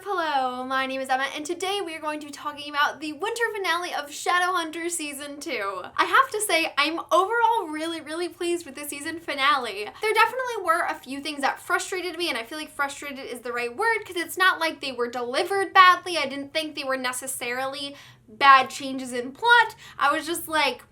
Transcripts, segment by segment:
up? Hello, my name is Emma, and today we are going to be talking about the winter finale of Shadowhunter Season 2. I have to say, I'm overall really pleased with the season finale. There definitely were a few things that frustrated me, and I feel like frustrated is the right word, because it's not like they were delivered badly. I didn't think they were necessarily bad changes in plot. I was just like,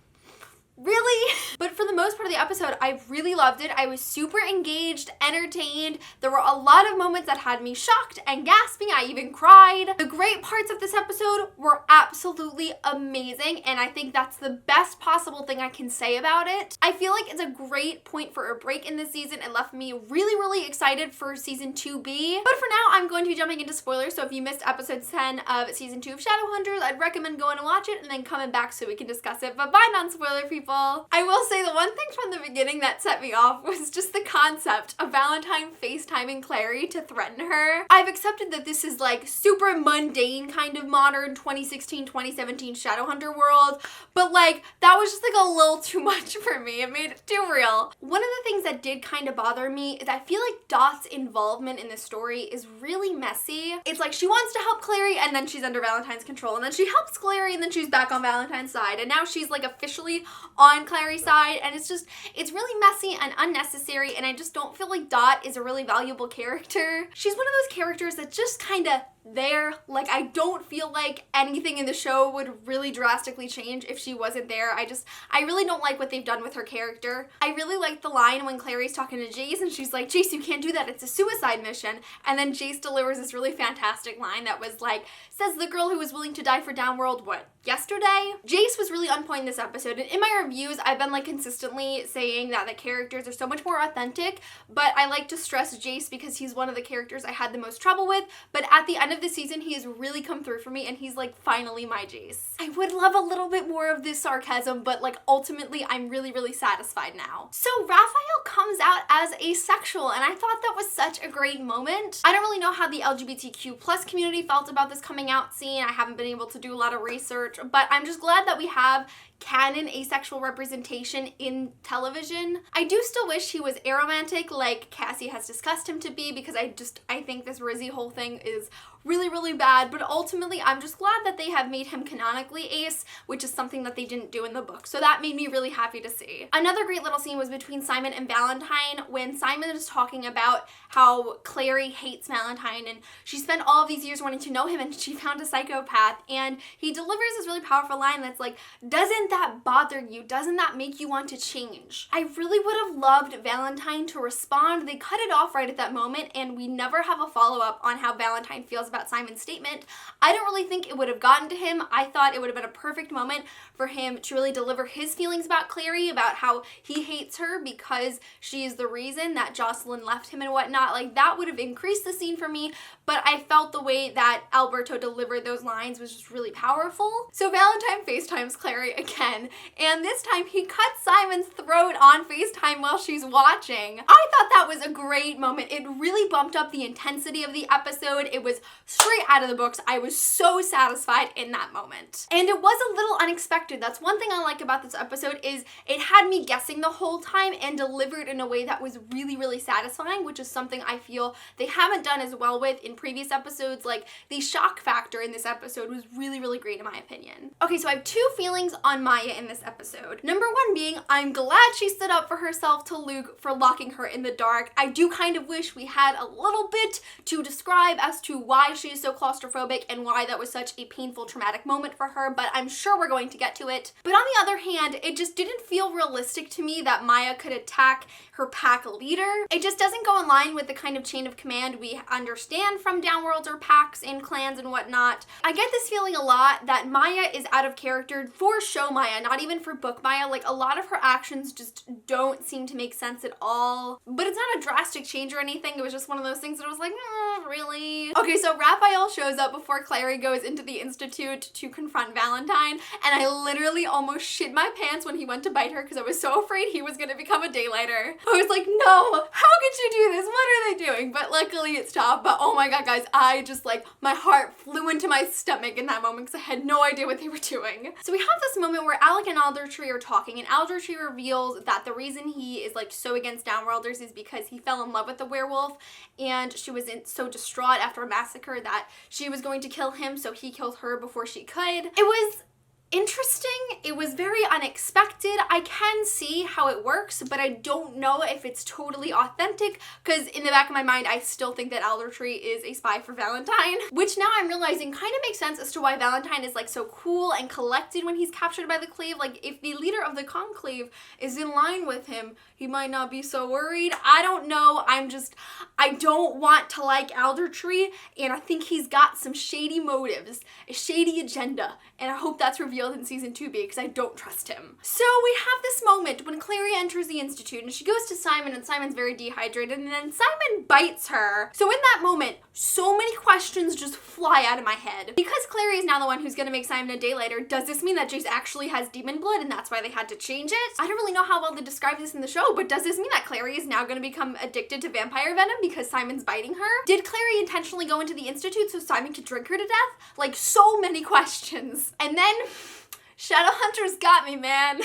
really? But for the most part of the episode, I really loved it. I was super engaged, entertained. There were a lot of moments that had me shocked and gasping. I even cried. The great parts of this episode were absolutely amazing, and I think that's the best possible thing I can say about it. I feel like it's a great point for a break in this season. It left me really excited for season 2B. But for now, I'm going to be jumping into spoilers, so if you missed episode 10 of season 2 of Shadowhunters, I'd recommend going to watch it and then coming back so we can discuss it. But bye, non-spoiler people. I will say the one thing from the beginning that set me off was just the concept of Ballantine FaceTiming Clary to threaten her. I've accepted that this is like super mundane kind of modern 2016, 2017 Shadowhunter world, but like that was just like a little too much for me. It made it too real. One of the things that did kind of bother me is I feel like Dot's involvement in the story is really messy. It's like she wants to help Clary and then she's under Ballantine's control, and then she helps Clary and then she's back on Ballantine's side, and now she's like officially on Clary's side, and it's really messy and unnecessary, and I just don't feel like Dot is a really valuable character. She's one of those characters that just kind of there. Like, I don't feel like anything in the show would really drastically change if she wasn't there. I really don't like what they've done with her character. I really like the line when Clary's talking to Jace and she's like, Jace, you can't do that, it's a suicide mission. And then Jace delivers this really fantastic line that was like, says the girl who was willing to die for Downworld, what, yesterday? Jace was really on point in this episode, and in my reviews, I've been like consistently saying that the characters are so much more authentic, but I like to stress Jace because he's one of the characters I had the most trouble with, but at the end of the season, he has really come through for me, and he's like finally my Jace. I would love a little bit more of this sarcasm, but like ultimately, I'm really satisfied now. So Raphael comes out as asexual, and I thought that was such a great moment. I don't really know how the LGBTQ plus community felt about this coming out scene. I haven't been able to do a lot of research, but I'm just glad that we have canon asexual representation in television. I do still wish he was aromantic like Cassie has discussed him to be, because I think this Rizzy whole thing is really bad, but ultimately I'm just glad that they have made him canonically ace, which is something that they didn't do in the book, so that made me really happy to see. Another great little scene was between Simon and Ballantine when Simon is talking about how Clary hates Ballantine and she spent all of these years wanting to know him and she found a psychopath, and he delivers this really powerful line that's like, doesn't that bother you? Doesn't that make you want to change? I really would have loved Ballantine to respond. They cut it off right at that moment, and we never have a follow-up on how Ballantine feels about Simon's statement. I don't really think it would have gotten to him. I thought it would have been a perfect moment for him to really deliver his feelings about Clary, about how he hates her because she is the reason that Jocelyn left him and whatnot. Like, that would have increased the scene for me, but I felt the way that Alberto delivered those lines was just really powerful. So Ballantine FaceTimes Clary again, and this time he cuts Simon's throat on FaceTime while she's watching. I thought that was a great moment. It really bumped up the intensity of the episode. It was straight out of the books. I was so satisfied in that moment. And it was a little unexpected. That's one thing I like about this episode, is it had me guessing the whole time and delivered in a way that was really satisfying, which is something I feel they haven't done as well with in previous episodes. Like, the shock factor in this episode was really great in my opinion. Okay, so I have two feelings on Maya in this episode. Number one being, I'm glad she stood up for herself to Luke for locking her in the dark. I do kind of wish we had a little bit to describe as to why she is so claustrophobic and why that was such a painful, traumatic moment for her, but I'm sure we're going to get to it. But on the other hand, it just didn't feel realistic to me that Maya could attack her pack leader. It just doesn't go in line with the kind of chain of command we understand from Downworlds or packs and clans and whatnot. I get this feeling a lot that Maya is out of character for show Maya, not even for book Maya. Like, a lot of her actions just don't seem to make sense at all. But it's not a drastic change or anything. It was just one of those things that I was like, really? Okay, so Raphael shows up before Clary goes into the Institute to confront Ballantine, and I literally almost shit my pants when he went to bite her because I was so afraid he was gonna become a daylighter. I was like, no, how could you do this? What are they doing? But luckily it stopped. But oh my god, guys, I just like, my heart flew into my stomach in that moment because I had no idea what they were doing. So we have this moment where where Alec and Aldertree are talking, and Aldertree reveals that the reason he is like so against downworlders is because he fell in love with a werewolf, and she was so distraught after a massacre that she was going to kill him, so he killed her before she could. It was interesting. It was very unexpected. I can see how it works, but I don't know if it's totally authentic, because in the back of my mind, I still think that Aldertree is a spy for Ballantine, which now I'm realizing kind of makes sense as to why Ballantine is like so cool and collected when he's captured by the Clave. Like, if the leader of the Conclave is in line with him, he might not be so worried. I don't know. I don't want to like Aldertree, and I think he's got some shady motives, a shady agenda, and I hope that's revealed in season 2B, because I don't trust him. So we have this moment when Clary enters the Institute, and she goes to Simon, and Simon's very dehydrated, and then Simon bites her. So in that moment, so many questions just fly out of my head. Because Clary is now the one who's gonna make Simon a day later, does this mean that Jace actually has demon blood, and that's why they had to change it? I don't really know how well they describe this in the show, but does this mean that Clary is now gonna become addicted to vampire venom because Simon's biting her? Did Clary intentionally go into the Institute so Simon could drink her to death? Like, so many questions. And then Shadowhunters got me, man.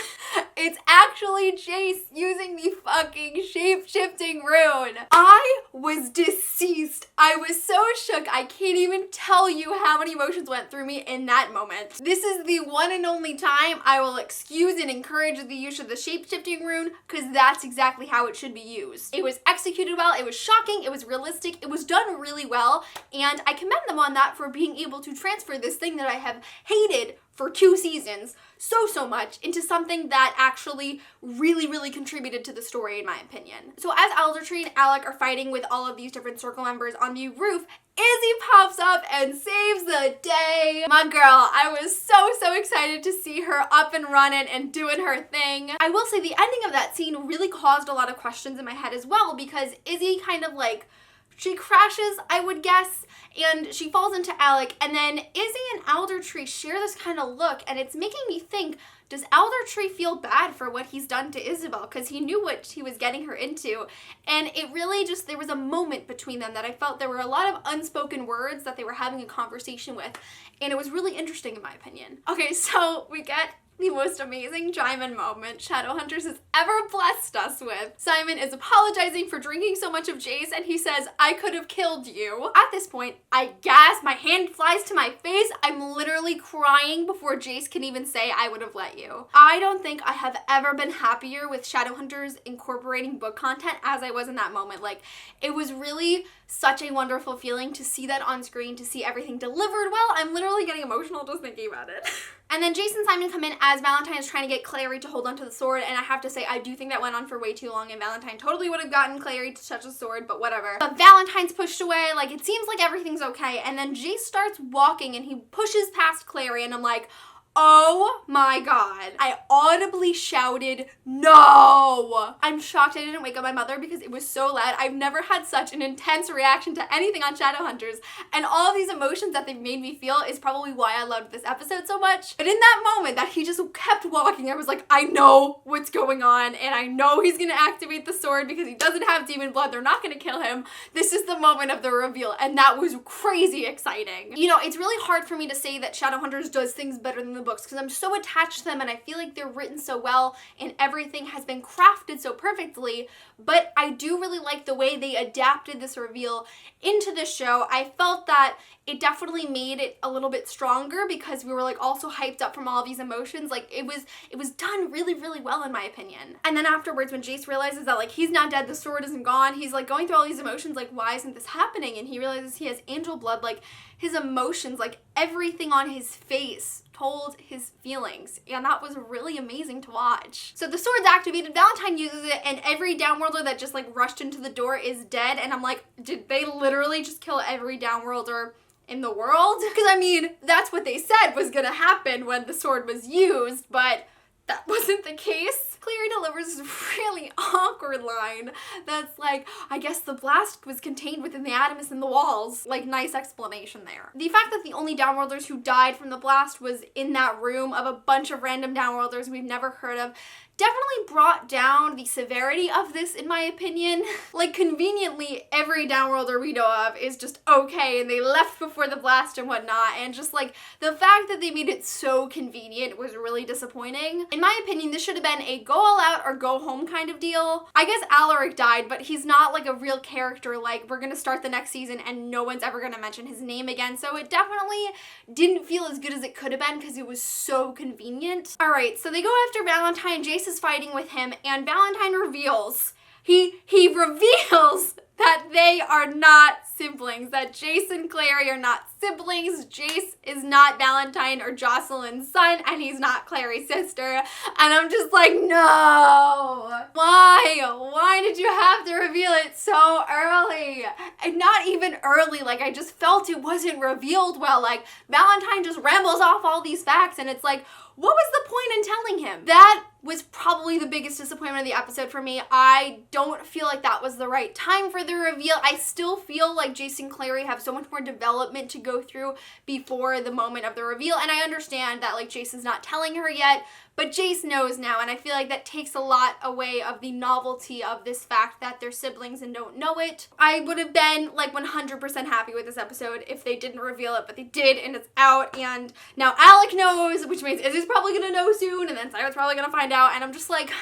It's actually Jace using the fucking shape-shifting rune. I was deceased. I was so shook. I can't even tell you how many emotions went through me in that moment. This is the one and only time I will excuse and encourage the use of the shape-shifting rune, because that's exactly how it should be used. It was executed well, it was shocking, it was realistic, it was done really well, and I commend them on that for being able to transfer this thing that I have hated for 2 seasons so much into something that actually really contributed to the story, in my opinion. So as Aldertree and Alec are fighting with all of these different circle members on the roof, Izzy pops up and saves the day. My girl, I was so excited to see her up and running and doing her thing. I will say the ending of that scene really caused a lot of questions in my head as well, because Izzy kind of like, she crashes, I would guess, and she falls into Alec, and then Izzy and Aldertree share this kind of look, and it's making me think, does Aldertree feel bad for what he's done to Isabel? Because he knew what he was getting her into, and it really just, there was a moment between them that I felt there were a lot of unspoken words that they were having a conversation with, and it was really interesting in my opinion. Okay, so we get the most amazing chime-in moment Shadowhunters has ever blessed us with. Simon is apologizing for drinking so much of Jace, and he says, I could have killed you. At this point, I gasp, my hand flies to my face. I'm literally crying before Jace can even say, I would have let you. I don't think I have ever been happier with Shadowhunters incorporating book content as I was in that moment. Like, it was really such a wonderful feeling to see that on screen, to see everything delivered well. I'm literally getting emotional just thinking about it. And then Jace and Simon come in as Ballantine is trying to get Clary to hold onto the sword, and I have to say, I do think that went on for way too long, and Ballantine totally would have gotten Clary to touch the sword, but whatever. But Ballantine's pushed away, like, it seems like everything's okay, and then Jace starts walking, and he pushes past Clary, and I'm like, oh my god. I audibly shouted, no! I'm shocked I didn't wake up my mother because it was so loud. I've never had such an intense reaction to anything on Shadowhunters, and all of these emotions that they've made me feel is probably why I loved this episode so much. But in that moment that he just kept walking, I was like, I know what's going on, and I know he's gonna activate the sword because he doesn't have demon blood. They're not gonna kill him. This is the moment of the reveal, and that was crazy exciting. You know, it's really hard for me to say that Shadowhunters does things better than the books because I'm so attached to them and I feel like they're written so well and everything has been crafted so perfectly, but I do really like the way they adapted this reveal into the show. I felt that it definitely made it a little bit stronger because we were like also hyped up from all of these emotions. Like it was done really well in my opinion. And then afterwards when Jace realizes that like he's not dead, the sword isn't gone, he's like going through all these emotions like why isn't this happening, and he realizes he has angel blood, like his emotions, like everything on his face told his feelings, and that was really amazing to watch. So the sword's activated, Ballantine uses it, and every downworlder that just like rushed into the door is dead, and I'm like, did they literally just kill every downworlder in the world? Because I mean, that's what they said was gonna happen when the sword was used, but that wasn't the case. Clary delivers this really awkward line that's like, I guess the blast was contained within the atomus in the walls. Like, nice explanation there. The fact that the only downworlders who died from the blast was in that room of a bunch of random downworlders we've never heard of definitely brought down the severity of this, in my opinion. Like, conveniently, every downworlder we know of is just okay, and they left before the blast and whatnot, and just like the fact that they made it so convenient was really disappointing. In my opinion, this should have been a go all out or go home kind of deal. I guess Alaric died, but he's not like a real character, like we're gonna start the next season and no one's ever gonna mention his name again, so it definitely didn't feel as good as it could have been because it was so convenient. Alright, so they go after Ballantine, Jace is fighting with him, and Ballantine reveals, he reveals that they are not siblings, that Jace and Clary are not siblings. Jace is not Ballantine or Jocelyn's son, and he's not Clary's sister. And I'm just like, no! Why did you have to reveal it so early? And not even early, like I just felt it wasn't revealed well. Like, Ballantine just rambles off all these facts, and it's like, what was the point in telling him? That was probably the biggest disappointment of the episode for me. I don't feel like that was the right time for the reveal. I still feel like Jace and Clary have so much more development to go through before the moment of the reveal, and I understand that like Jace is not telling her yet, but Jace knows now, and I feel like that takes a lot away of the novelty of this fact that they're siblings and don't know it. I would have been like 100% happy with this episode if they didn't reveal it, but they did, and it's out, and now Alec knows, which means Izzy's probably gonna know soon, and then Simon's probably gonna find out, and I'm just like,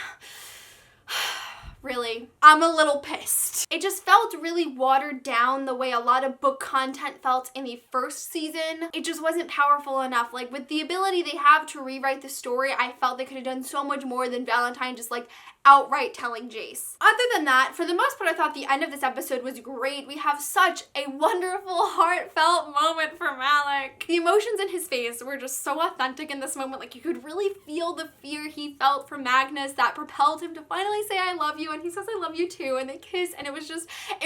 really? I'm a little pissed. It just felt really watered down the way a lot of book content felt in the first season. It just wasn't powerful enough. Like, with the ability they have to rewrite the story, I felt they could have done so much more than Ballantine just like outright telling Jace. Other than that, for the most part, I thought the end of this episode was great. We have such a wonderful, heartfelt moment for Malik. The emotions in his face were just so authentic in this moment. Like, you could really feel the fear he felt for Magnus that propelled him to finally say, I love you, and he says, I love you too, and they kiss, and it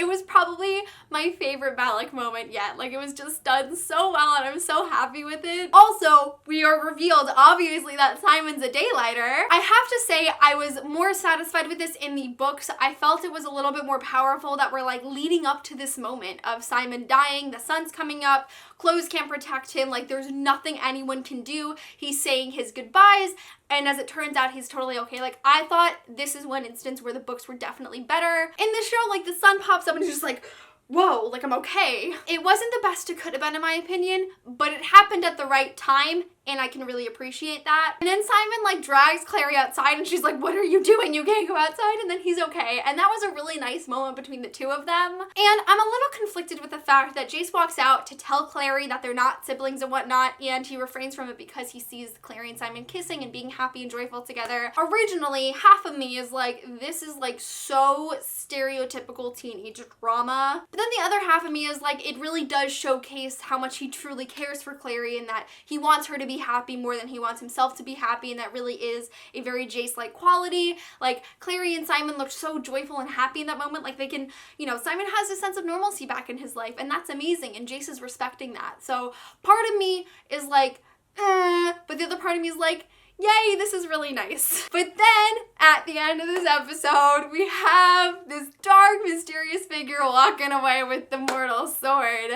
was probably my favorite Malik moment yet. Like, it was just done so well, and I'm so happy with it. Also, we are revealed, obviously, that Simon's a daylighter. I have to say, I was more satisfied with this in the books. I felt it was a little bit more powerful that we're like leading up to this moment of Simon dying, the sun's coming up, clothes can't protect him, like there's nothing anyone can do. He's saying his goodbyes, and as it turns out, he's totally okay. Like, I thought this is one instance where the books were definitely better. In this show, like, the sun pops up and it's just like, whoa, like, I'm okay. It wasn't the best it could have been, in my opinion, but it happened at the right time, and I can really appreciate that. And then Simon like drags Clary outside, and she's like, what are you doing? You can't go outside. And then he's okay. And that was a really nice moment between the two of them. And I'm a little conflicted with the fact that Jace walks out to tell Clary that they're not siblings and whatnot, and he refrains from it because he sees Clary and Simon kissing and being happy and joyful together. Originally, half of me is like, this is like so stereotypical teenage drama. But then the other half of me is like, it really does showcase how much he truly cares for Clary, and that he wants her to be happy more than he wants himself to be happy, and that really is a very Jace-like quality. Like, Clary and Simon looked so joyful and happy in that moment. Like, they can, you know, Simon has a sense of normalcy back in his life, and that's amazing, and Jace is respecting that. So part of me is like, but the other part of me is like, yay, this is really nice. But then, at the end of this episode, we have this dark, mysterious figure walking away with the mortal sword.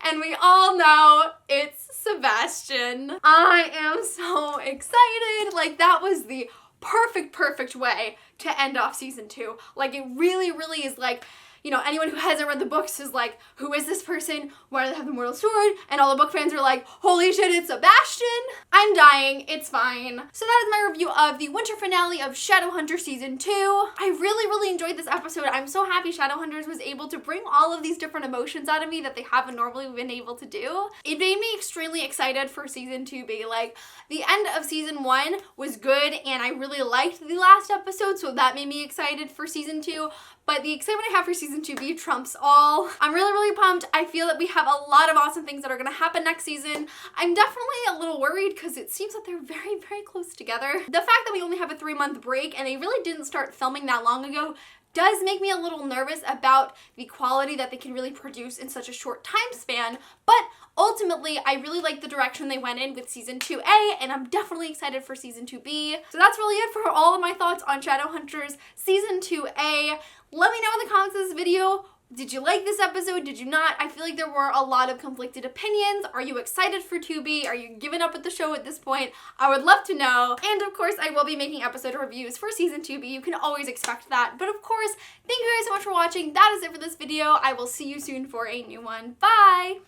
And we all know it's Sebastian. I am so excited. Like, that was the perfect way to end off season 2. Like, it really is like, you know, anyone who hasn't read the books is like, who is this person? Why do they have the mortal sword? And all the book fans are like, holy shit, it's Sebastian. I'm dying, it's fine. So that is my review of the winter finale of Shadowhunter season 2. I really enjoyed this episode. I'm so happy Shadowhunters was able to bring all of these different emotions out of me that they haven't normally been able to do. It made me extremely excited for season 2B. Like, the end of season 1 was good, and I really liked the last episode, so that made me excited for season 2. But the excitement I have for season 2B trumps all. I'm really pumped. I feel that we have a lot of awesome things that are gonna happen next season. I'm definitely a little worried because it seems that they're very close together. The fact that we only have a 3-month break and they really didn't start filming that long ago does make me a little nervous about the quality that they can really produce in such a short time span, but ultimately, I really like the direction they went in with season 2A, and I'm definitely excited for season 2B. So that's really it for all of my thoughts on Shadowhunters season 2A. Let me know in the comments of this video Did you like this episode? Did you not? I feel like there were a lot of conflicted opinions. Are you excited for 2B? Are you giving up with the show at this point? I would love to know. And of course, I will be making episode reviews for season 2B. You can always expect that. But of course, thank you guys so much for watching. That is it for this video. I will see you soon for a new one. Bye!